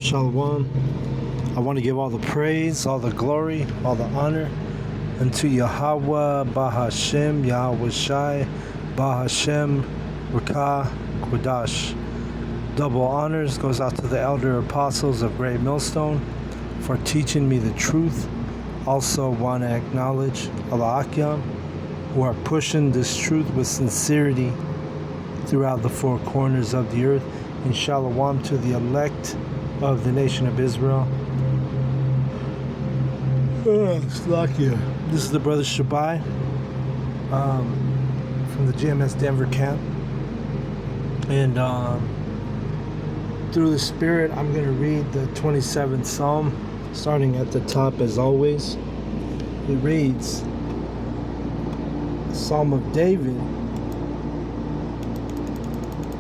Shalom. I want to give all the praise, all the glory, all the honor unto Yahweh, Bahashem, Yahweh Shai, Bahashem, Rakah, Kodash. Double honors goes out to the elder apostles of Great Millstone for teaching me the truth. Also want to acknowledge Allah Akyam, who are pushing this truth with sincerity throughout the four corners of the earth. And Shalom to the elect of the nation of Israel. This is the brother Shabai from the GMS Denver camp, and through the Spirit I'm going to read the 27th Psalm, starting at the top as always. It reads, Psalm of David.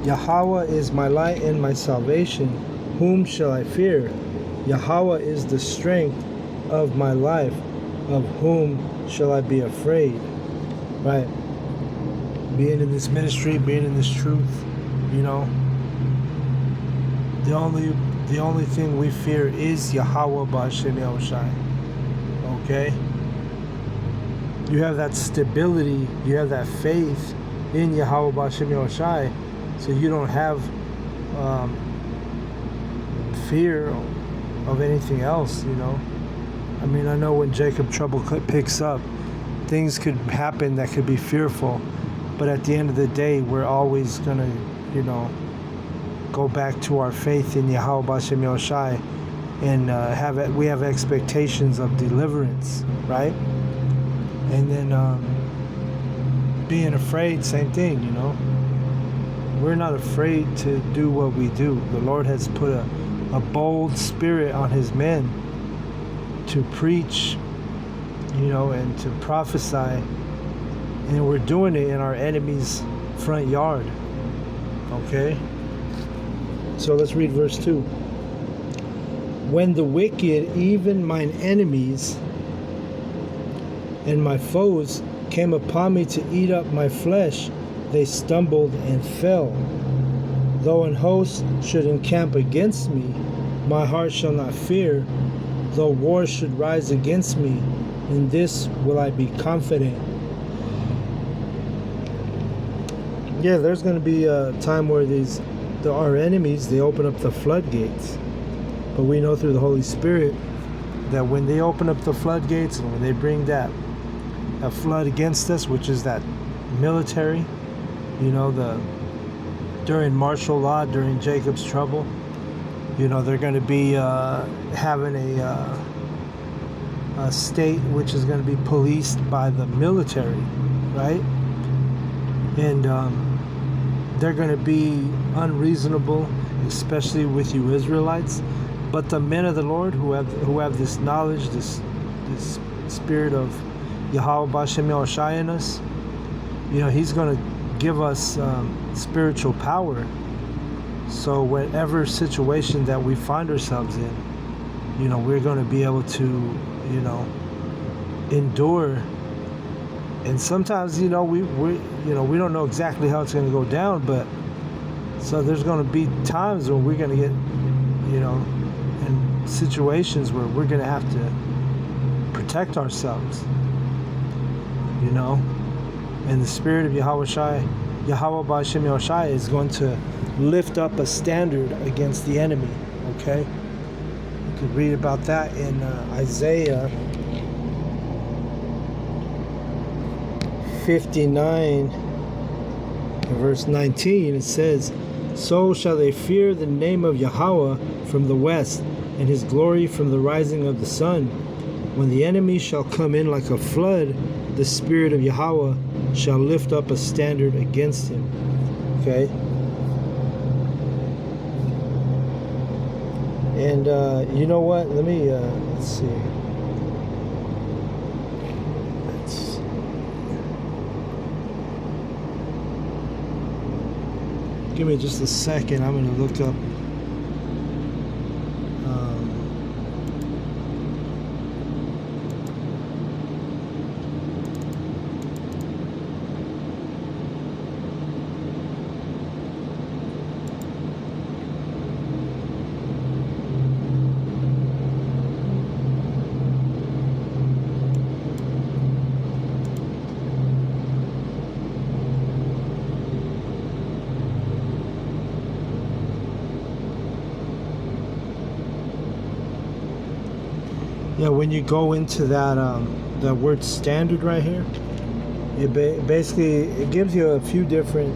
Yahweh is my light and my salvation. Whom shall I fear? Yahweh is the strength of my life. Of whom shall I be afraid? Right. Being in this ministry, being in this truth, the only thing we fear is Yahweh B'Hashem Yahushai. Okay? You have that stability, you have that faith in Yahweh B'Hashem Yahushai, so you don't have fear of anything else, I mean, I know when Jacob trouble picks up, things could happen that could be fearful, but at the end of the day, we're always going to, go back to our faith in Yahweh B'Hashem Yahushai, and we have expectations of deliverance, right? And then being afraid, same thing, We're not afraid to do what we do. The Lord has put a bold spirit on his men to preach, and to prophesy, and we're doing it in our enemy's front yard. Okay? So let's read verse 2. When the wicked, even mine enemies and my foes, came upon me to eat up my flesh, they stumbled and fell. Though an host should encamp against me, my heart shall not fear. Though war should rise against me, in this will I be confident. Yeah, there's going to be a time where our enemies, they open up the floodgates. But we know through the Holy Spirit that when they open up the floodgates and when they bring that flood against us, which is that military, during martial law, during Jacob's trouble, they're going to be having a state which is going to be policed by the military, right? And they're going to be unreasonable, especially with you Israelites. But the men of the Lord who have this knowledge, this spirit of Yahweh B'Hashem Yahushai in us, he's going to give us spiritual power. So whatever situation that we find ourselves in, we're going to be able to, endure. And sometimes, we don't know exactly how it's going to go down, but so there's going to be times when we're going to get, in situations where we're going to have to protect ourselves, and the spirit of Yahweh B'Hashem Yahushai is going to lift up a standard against the enemy. Okay, you can read about that in Isaiah 59 verse 19. It says, so shall they fear the name of Yahweh from the west, and his glory from the rising of the sun. When the enemy shall come in like a flood, the spirit of Yahweh shall lift up a standard against him. Okay? And you know what? Let me, let's see. Give me just a second. I'm going to look up. Yeah, when you go into that word standard right here, basically it gives you a few different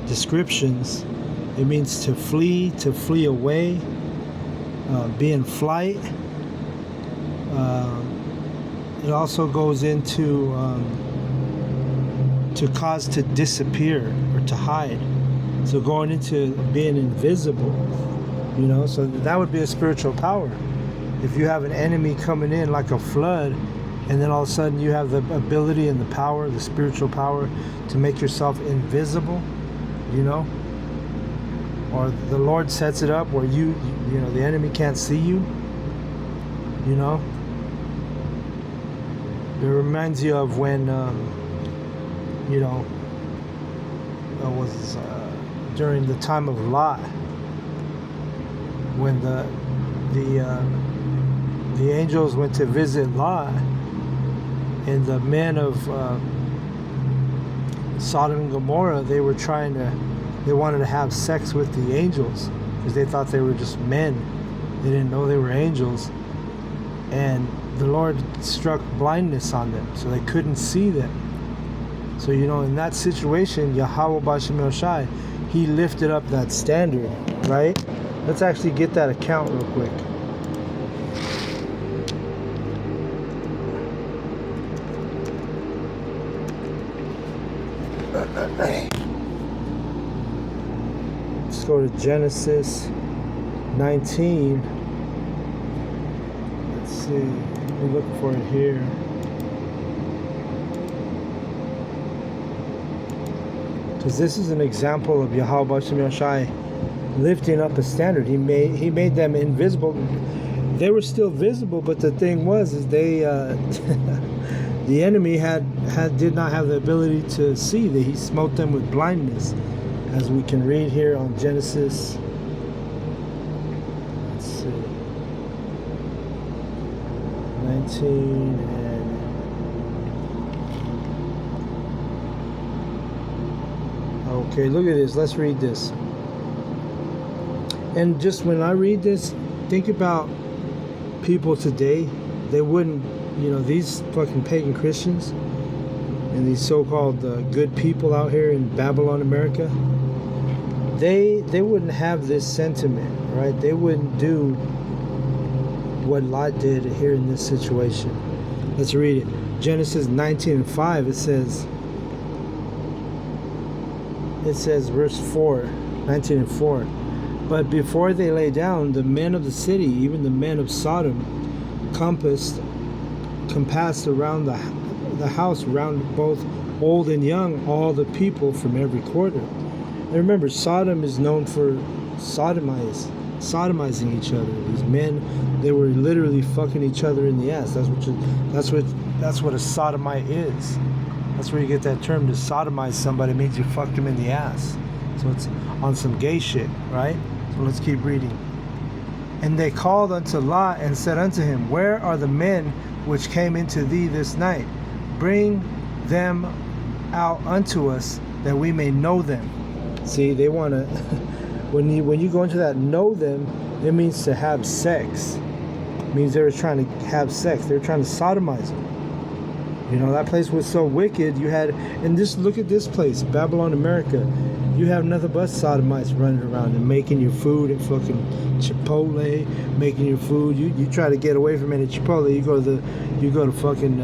descriptions. It means to flee away, be in flight. It also goes into to cause to disappear or to hide. So going into being invisible, so that would be a spiritual power. If you have an enemy coming in like a flood, and then all of a sudden you have the ability and the power, the spiritual power, to make yourself invisible, or the Lord sets it up where the enemy can't see you, It reminds you of when, it was during the time of Lot, when the angels went to visit Lot, and the men of Sodom and Gomorrah, they wanted to have sex with the angels because they thought they were just men. They didn't know they were angels, and the Lord struck blindness on them, so they couldn't see them. So in that situation, Yahweh B'Shem Yoshai, He lifted up that standard, right? Let's actually get that account real quick. Let's go to Genesis 19. Let's see. We're looking for it here. Because this is an example of Yahweh B'Shem Yoshai lifting up a standard. He made them invisible. They were still visible, but the thing is they the enemy did not have the ability to see. That He smote them with blindness, as we can read here on Genesis. Let's see, 19 and okay. Look at this. Let's read this. And just when I read this, think about people today. They wouldn't, these fucking pagan Christians and these so-called good people out here in Babylon, America, they wouldn't have this sentiment, right? They wouldn't do what Lot did here in this situation. Let's read it. Genesis 19:5, it says verse 4, 19:4. But before they lay down, the men of the city, even the men of Sodom, compassed around the house, round both old and young, all the people from every quarter. And remember, Sodom is known for sodomizing each other. These men, they were literally fucking each other in the ass. That's what a sodomite is. That's where you get that term, to sodomize somebody. It means you fucked them in the ass. So it's on some gay shit, right? So let's keep reading. And they called unto Lot and said unto him, Where are the men which came into thee this night? Bring them out unto us, that we may know them. See, they want to, when you go into that know them, it means to have sex. It means they were trying to have sex. They were trying to sodomize them. That place was so wicked. And just look at this place, Babylon, America. You have nothing but sodomites running around and making your food at fucking Chipotle, making your food. You try to get away from it at Chipotle. You go to fucking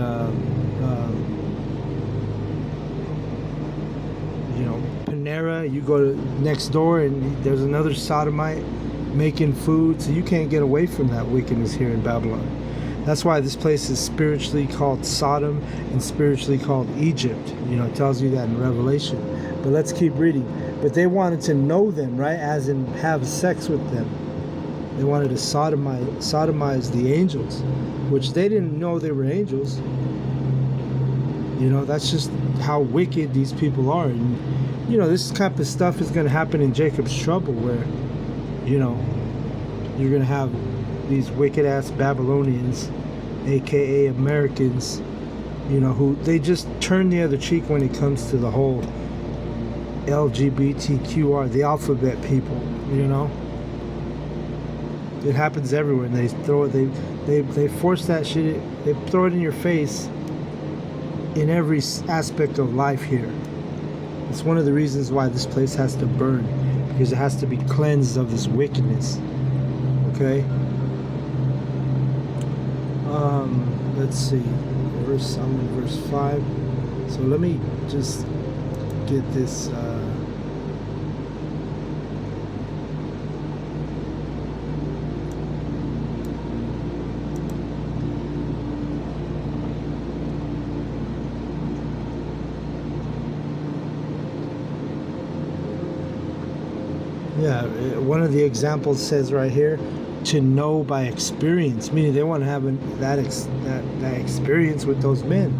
Panera. You go to next door and there's another sodomite making food. So you can't get away from that wickedness here in Babylon. That's why this place is spiritually called Sodom and spiritually called Egypt. It tells you that in Revelation. But let's keep reading. But they wanted to know them, right? As in have sex with them. They wanted to sodomize the angels, which they didn't know they were angels. That's just how wicked these people are. And, this type of stuff is going to happen in Jacob's trouble, where, you're going to have these wicked ass Babylonians, aka Americans, who they just turn the other cheek when it comes to the whole LGBTQR, the alphabet people, It happens everywhere, and they throw it. They force that shit. They throw it in your face in every aspect of life here. It's one of the reasons why this place has to burn, because it has to be cleansed of this wickedness. Okay. Let's see. I'm in verse 5. So let me just get this. Yeah, one of the examples says right here, to know by experience, meaning they want to have that experience with those men.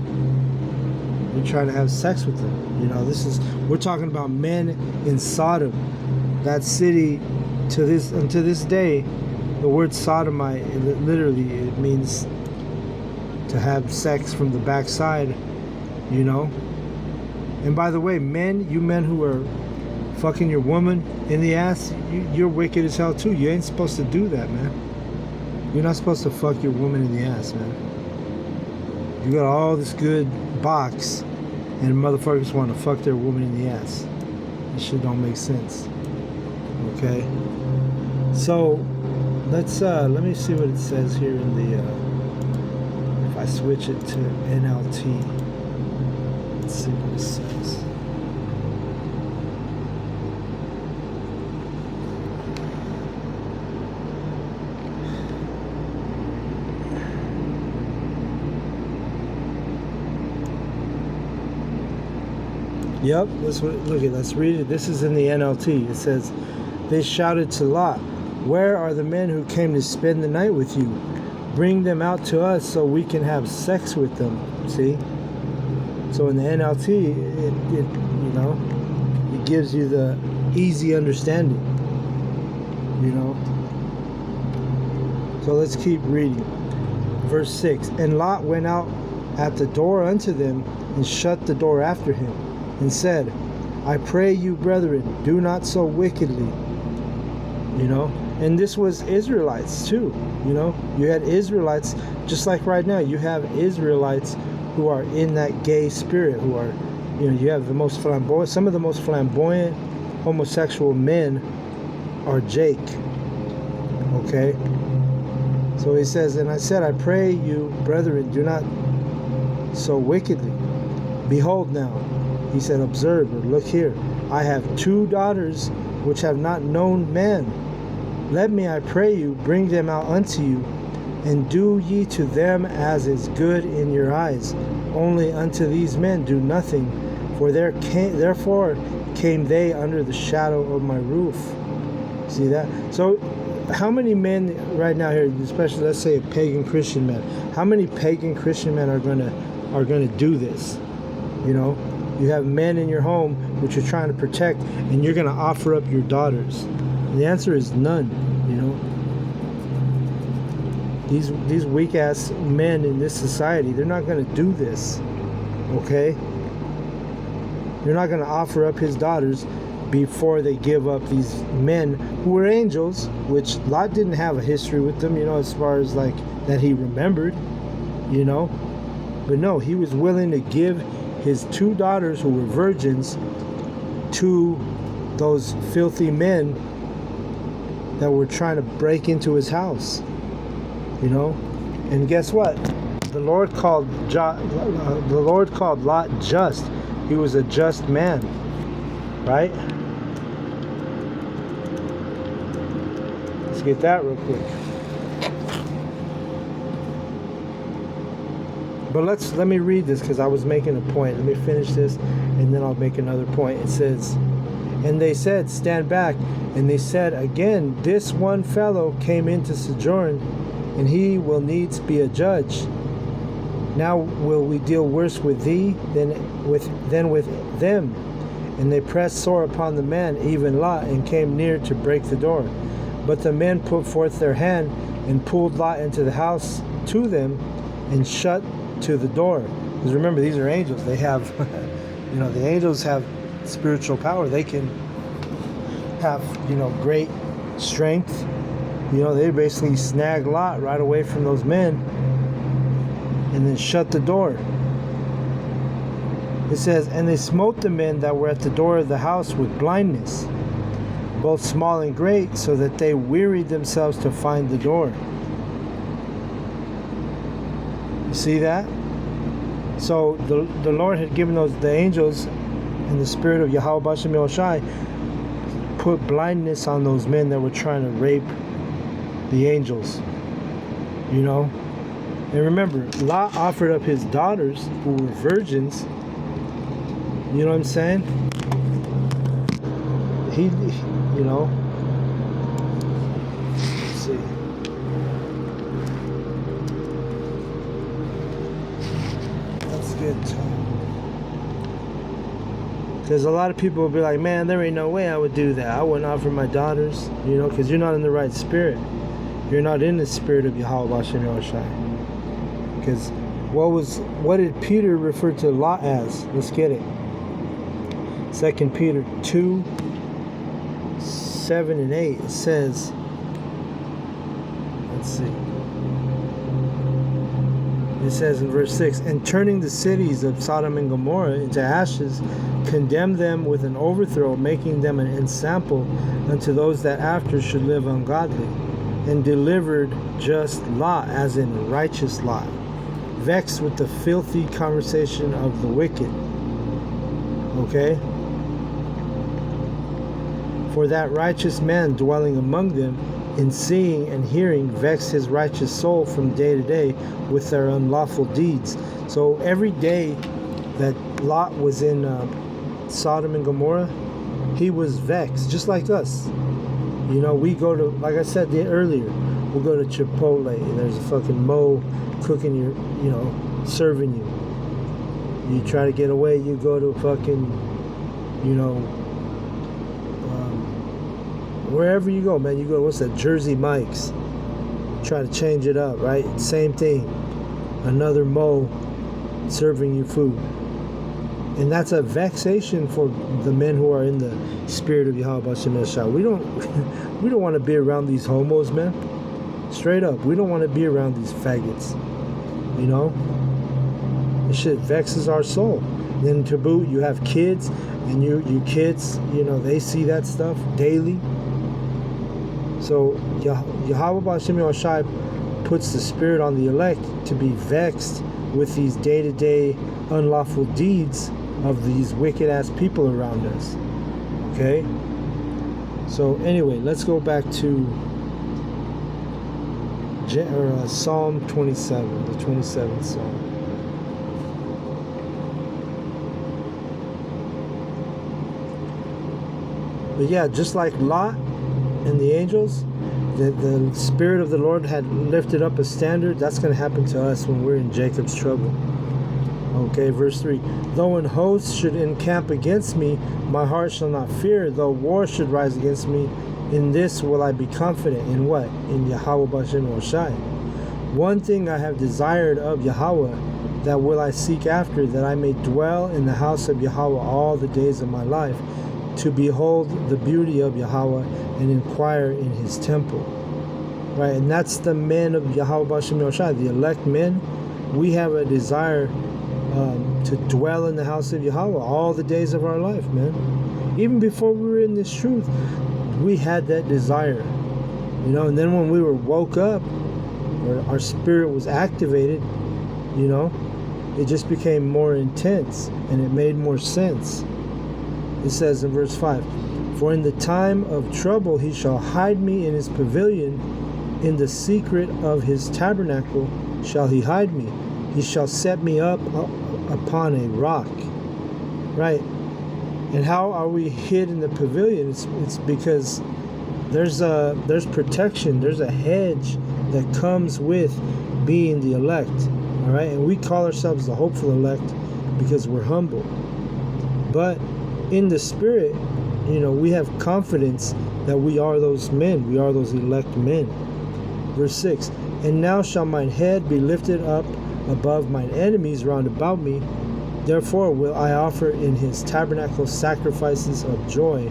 You're trying to have sex with them. You know, we're talking about men in Sodom, that city. To this day, the word sodomite, literally, it means to have sex from the backside. You know. And by the way, you men who are fucking your woman in the ass, you're wicked as hell too. You ain't supposed to do that, man. You're not supposed to fuck your woman in the ass, man. You got all this good box, and motherfuckers want to fuck their woman in the ass. This shit don't make sense. Okay. So let me see what it says here in the. If I switch it to NLT, let's see what it says. Yep, let's read it. This is in the NLT. It says, they shouted to Lot, where are the men who came to spend the night with you? Bring them out to us so we can have sex with them. See? So in the NLT, it gives you the easy understanding. You know? So let's keep reading. Verse 6, and Lot went out at the door unto them and shut the door after him, and said, I pray you, brethren, do not so wickedly. You know, and this was Israelites too. You know, you had Israelites, just like right now, you have Israelites who are in that gay spirit, who are, you have the most flamboyant, some of the most flamboyant homosexual men are Jake. Okay? So he says, and I said, I pray you, brethren, do not so wickedly. Behold now, he said, observe, or look here, I have 2 daughters which have not known man. Let me, I pray you, bring them out unto you, and do ye to them as is good in your eyes. Only unto these men do nothing, for therefore came they under the shadow of my roof. See that? So how many men right now here, especially let's say a pagan Christian man, how many pagan Christian men are gonna do this? You know? You have men in your home which you're trying to protect, and you're going to offer up your daughters. And the answer is none, you know. These weak-ass men in this society, they're not going to do this, okay? You're not going to offer up his daughters before they give up these men who were angels, which Lot didn't have a history with them, you know, as far as like that he remembered, you know. But no, he was willing to give his 2 daughters who were virgins to those filthy men that were trying to break into his house, you know. And guess what? The Lord called Lot just. He was a just man, right? Let's get that real quick. But let me read this, because I was making a point. Let me finish this, and then I'll make another point. It says, and they said, stand back. And they said again, this one fellow came in to sojourn, and he will needs be a judge. Now will we deal worse with thee than with them? And they pressed sore upon the man, even Lot, and came near to break the door. But the men put forth their hand and pulled Lot into the house to them, and shut to the door. Because remember, these are angels. They have, the angels have spiritual power. They can have, great strength, They basically snagged Lot right away from those men and then shut the door. It says, and they smote the men that were at the door of the house with blindness, both small and great, so that they wearied themselves to find the door. You see that? So the Lord had given the angels and the spirit of Yahweh Bashem Yahushai put blindness on those men that were trying to rape the angels. And remember, Lot offered up his daughters who were virgins. You know what I'm saying? Let's see. That's good. Because a lot of people will be like, man, there ain't no way I would do that. I wouldn't offer my daughters, because you're not in the right spirit. You're not in the spirit of Yahweh Bashem Yahushai. Because what did Peter refer to Lot as? Let's get it. 2 Peter 2, 7 and 8, it says, let's see. It says in verse 6, and turning the cities of Sodom and Gomorrah into ashes, condemned them with an overthrow, making them an ensample unto those that after should live ungodly, and delivered just Lot, as in righteous Lot, vexed with the filthy conversation of the wicked. Okay? For that righteous man dwelling among them, in seeing and hearing, vexed his righteous soul from day to day with their unlawful deeds. So every day that Lot was in Sodom and Gomorrah, he was vexed, just like us. We go to, like I said earlier, we'll go to Chipotle, and there's a fucking Mo cooking serving you. You try to get away, you go to fucking, wherever you go, man, you go, what's that, Jersey Mike's. Try to change it up, right? Same thing. Another Mo serving you food. And that's a vexation for the men who are in the spirit of Yahweh Bashem Yahushai. We don't want to be around these homos, man. Straight up, we don't want to be around these faggots. This shit vexes our soul. Then to boot, you have kids, and your kids, they see that stuff daily. So Yahweh Bashem Yahushai puts the spirit on the elect to be vexed with these day-to-day unlawful deeds of these wicked-ass people around us. Okay? So anyway, let's go back to Psalm 27, the 27th Psalm. But yeah, just like Lot and the angels, the Spirit of the Lord had lifted up a standard. That's going to happen to us when we're in Jacob's trouble. Okay, verse 3. Though an host should encamp against me, my heart shall not fear. Though war should rise against me, in this will I be confident. In what? In Yahweh Bashem Yahushai. One thing I have desired of Yahweh, that will I seek after, that I may dwell in the house of Yahweh all the days of my life, to behold the beauty of Yahweh and inquire in his temple. Right, and that's the men of Yahweh Bashem Yahushai, the elect men. We have a desire to dwell in the house of Yahweh all the days of our life, man. Even before we were in this truth, we had that desire. And then when we were woke up, or our spirit was activated, it just became more intense and it made more sense. It says in verse 5, for in the time of trouble he shall hide me in his pavilion, in the secret of his tabernacle shall he hide me. He shall set me up upon a rock. Right? And how are we hid in the pavilion? It's because there's protection, there's a hedge that comes with being the elect. All right? And we call ourselves the hopeful elect because we're humble. But in the spirit, we have confidence that we are those men. We are those elect men. Verse 6, and now shall mine head be lifted up above mine enemies round about me. Therefore will I offer in his tabernacle sacrifices of joy.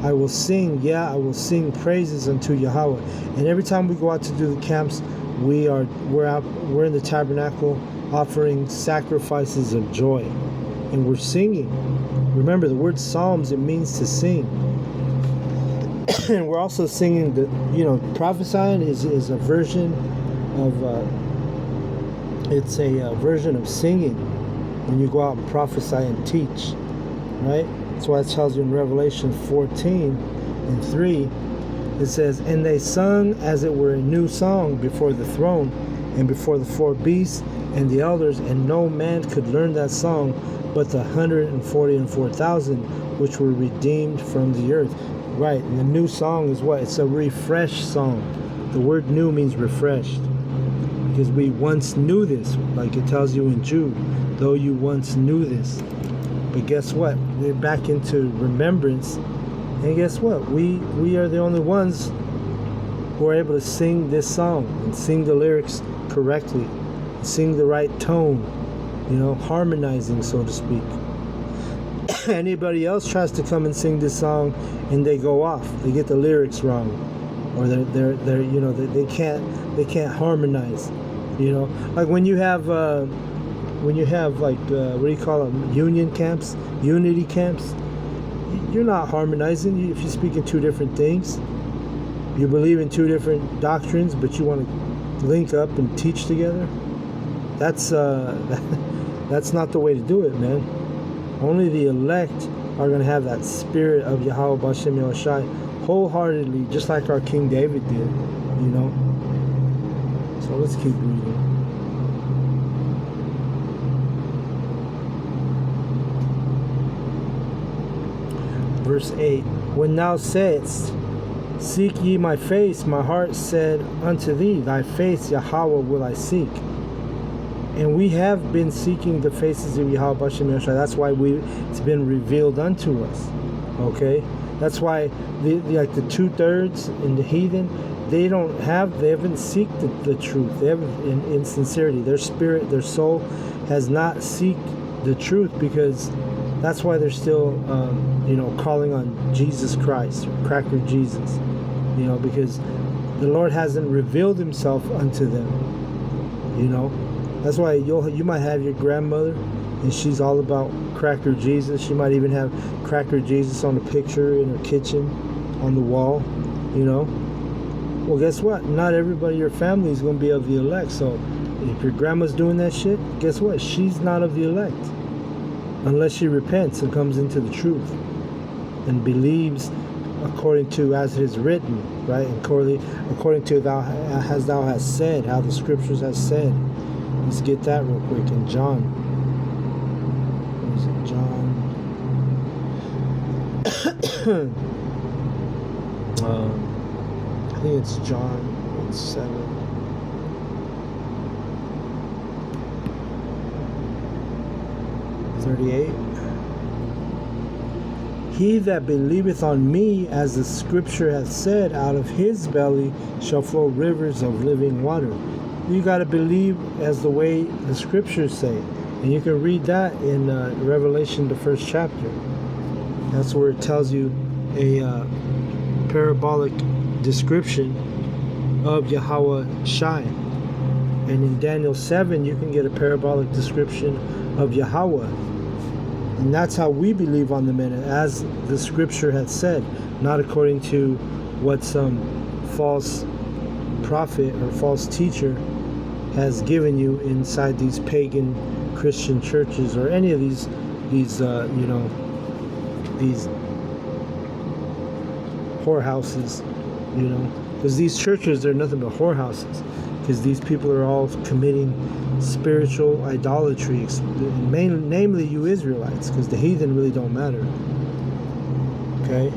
I will sing, I will sing praises unto Yahweh. And every time we go out to do the camps, we're in the tabernacle offering sacrifices of joy. And we're singing. Remember, the word psalms, it means to sing. And we're also singing prophesying is a version of it's a version of singing when you go out and prophesy and teach, right? That's why it tells you in Revelation 14:3, it says, and they sung as it were a new song before the throne and before the four beasts and the elders, and no man could learn that song but the 144,000 which were redeemed from the earth. Right, and the new song is what? It's a refreshed song. The word new means refreshed. Because we once knew this, like it tells you in Jude, though you once knew this. But guess what? We're back into remembrance. And guess what? We are the only ones who are able to sing this song and sing the lyrics correctly, sing the right tone, harmonizing, so to speak. Anybody else tries to come and sing this song and they go off. They get the lyrics wrong, or they can't harmonize. Like when you have like what do you call them? Union camps, unity camps. You're not harmonizing if you speak in two different things. You believe in two different doctrines, but you want to link up and teach together. That's not the way to do it, man. Only the elect are going to have that spirit of Yahweh B'Shem Yahushai wholeheartedly, just like our King David did, So let's keep reading. Verse 8, when thou saidst, seek ye my face, my heart said unto thee, thy face, Yahweh, will I seek. And we have been seeking the faces of Yahweh B'Shem Yahushai. That's why it's been revealed unto us. Okay? That's why the 2/3 in the heathen, they haven't seeked the truth. They haven't, in sincerity. Their spirit, their soul has not seeked the truth, because that's why they're still, calling on Jesus Christ, or Cracker Jesus. Because the Lord hasn't revealed himself unto them. That's why you might have your grandmother, and she's all about Cracker Jesus. She might even have Cracker Jesus on a picture in her kitchen, on the wall, Well, guess what? Not everybody in your family is going to be of the elect. So if your grandma's doing that shit, guess what? She's not of the elect. Unless she repents and comes into the truth and believes according to as it is written, right? According to thou hast said, how the scriptures has said. Let's get that real quick in John. Where is it? John. I think it's John 7. He that believeth on me, as the scripture hath said, out of his belly shall flow rivers of living water. You got to believe as the way the scriptures say. And you can read that in Revelation, the 1st chapter. That's where it tells you a parabolic description of Yahweh Shai. And in Daniel 7, you can get a parabolic description of Yahweh. And that's how we believe on the men, as the scripture hath said, not according to what some false prophet or false teacher has given you inside these pagan Christian churches, or any of these whorehouses, because these churches, they're nothing but whorehouses, because these people are all committing spiritual idolatry, namely you Israelites, because the heathen really don't matter. Okay?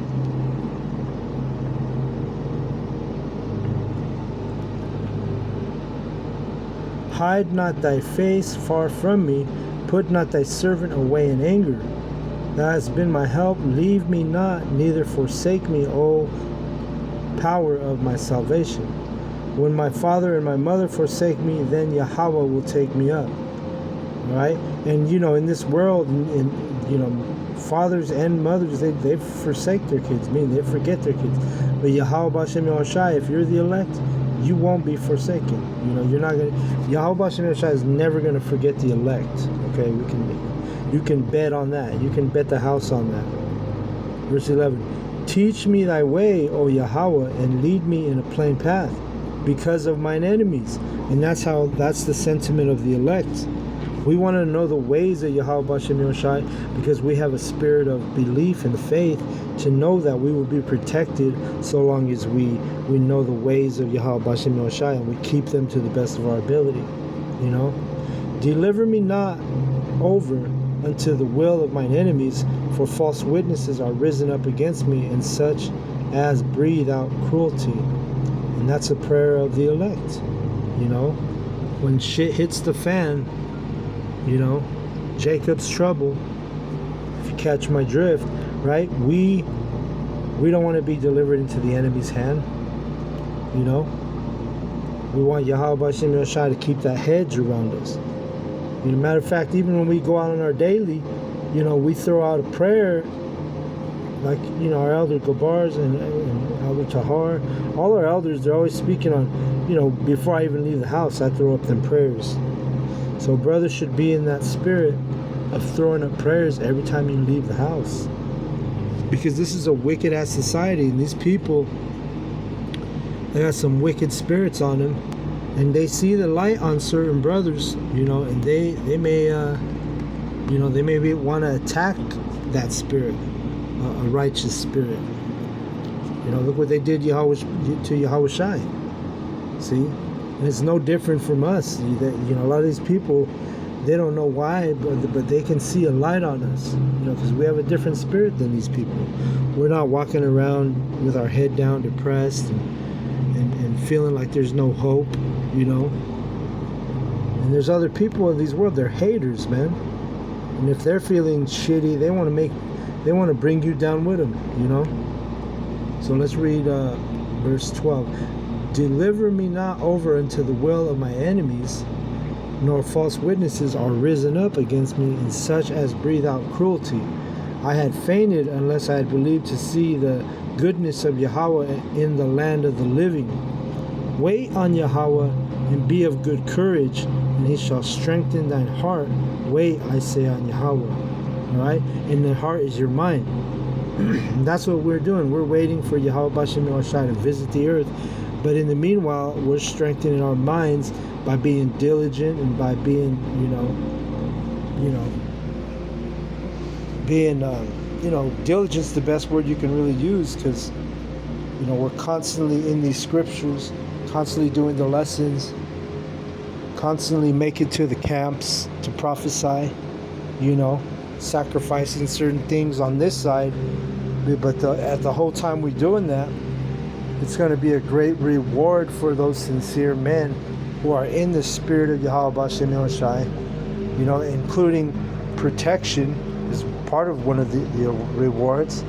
Hide not thy face far from me, put not thy servant away in anger. Thou hast been my help, leave me not, neither forsake me, O power of my salvation. When my father and my mother forsake me, then Yahweh will take me up. All right? And in this world, fathers and mothers, they forsake their kids, meaning they forget their kids. But Yahweh B'Shem Yahushai, if you're the elect, you won't be forsaken. You're not gonna. Yahweh B'Shem Yahushai is never gonna forget the elect. Okay, you can bet on that. You can bet the house on that. Verse 11: Teach me thy way, O Yahweh, and lead me in a plain path, because of mine enemies. And that's the sentiment of the elect. We want to know the ways of Yahweh B'Shem Yahushai, because we have a spirit of belief and faith to know that we will be protected so long as we know the ways of Yahweh B'Shem Yahushai and we keep them to the best of our ability. Deliver me not over unto the will of mine enemies, for false witnesses are risen up against me, and such as breathe out cruelty. And that's a prayer of the elect. When shit hits the fan, Jacob's trouble, if you catch my drift, right? We don't want to be delivered into the enemy's hand. We want Yahweh B'Shem Yahushai to keep that hedge around us. Matter of fact, even when we go out on our daily, we throw out a prayer, like, our elder Gabars and Elder Tahar, all our elders, they're always speaking on, before I even leave the house, I throw up them prayers. So brothers should be in that spirit of throwing up prayers every time you leave the house. Because this is a wicked-ass society, and these people, they got some wicked spirits on them, and they see the light on certain brothers, and they may want to attack that spirit, a righteous spirit. Look what they did to Yahushai. See? And it's no different from us. A lot of these people, they don't know why, but they can see a light on us, because we have a different spirit than these people. We're not walking around with our head down, depressed, and feeling like there's no hope, And there's other people in this world, they're haters, man. And if they're feeling shitty, they want to bring you down with them, So let's read verse 12. Deliver me not over unto the will of my enemies, nor false witnesses are risen up against me, and such as breathe out cruelty. I had fainted unless I had believed to see the goodness of Yahweh in the land of the living. Wait on Yahweh and be of good courage, and he shall strengthen thine heart. Wait, I say, on Yahweh. Alright? And the heart is your mind. That's what we're doing. We're waiting for Yahweh B'Shem Yahushai to visit the earth. But in the meanwhile, we're strengthening our minds by being diligent and by being, diligence is the best word you can really use, because, we're constantly in these scriptures, constantly doing the lessons, constantly make it to the camps to prophesy, sacrificing certain things on this side. But at the whole time we're doing that, it's going to be a great reward for those sincere men who are in the spirit of Yahweh B'Shem Yahushai, including protection is part of one of the rewards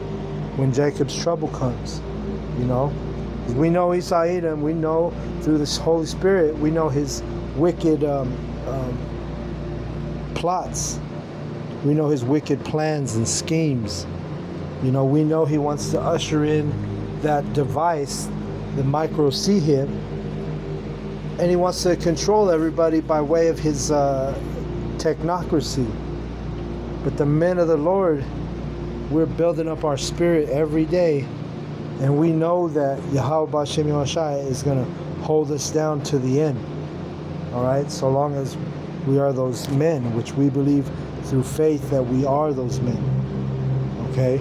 when Jacob's trouble comes. We know Esau Edom, we know through this Holy Spirit, we know his wicked plots. We know his wicked plans and schemes. We know he wants to usher in that device, the micro C-hip, and he wants to control everybody by way of his technocracy. But the men of the Lord, we're building up our spirit every day, and we know that Yahweh B'Shem Yahushai is going to hold us down to the end. Alright, so long as we are those men, which we believe through faith that we are those men. Okay?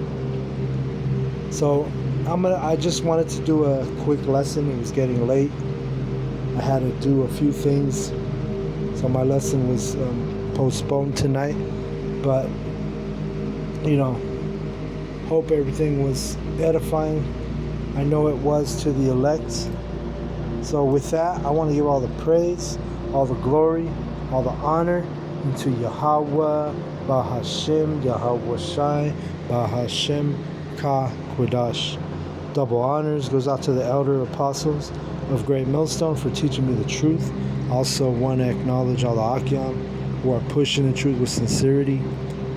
So I just wanted to do a quick lesson. It was getting late. I had to do a few things, so my lesson was postponed tonight. But hope everything was edifying. I know it was to the elect. So with that, I want to give all the praise, all the glory, all the honor into Yahweh Bahashem, Yahweh Shai, Bahashem Ka Kodash. Double honors goes out to the elder apostles of Great Millstone for teaching me the truth. Also want to acknowledge all the Akyam who are pushing the truth with sincerity.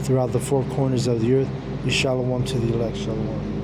throughout the four corners of the earth. Shalom to the elect. Shalom.